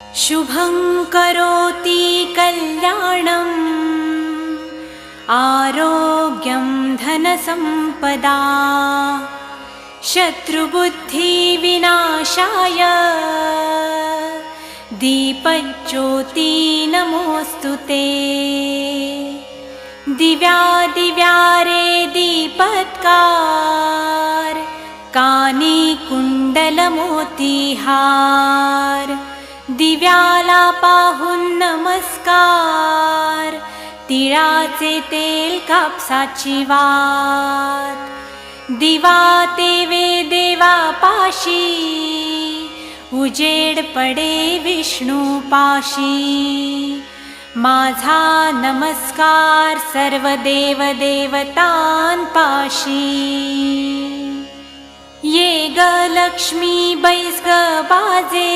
शुभं करोति कल्याणं आरोग्यं धनसम्पदा शत्रुबुद्धिविनाशाय दीपज्योति नमोस्तुते। दिव्यादिव्यारे दीपत्कार कानी कुंडलमोतीहार दिव्याला पाहून नमस्कार तिळाचे तेल कापसाची वात दिवा तेवे देवा पाशी उजेड पडे विष्णू पाशी। माझा नमस्कार सर्व देव देवतांपाशी। ये ग लक्ष्मी बैस ग बाजे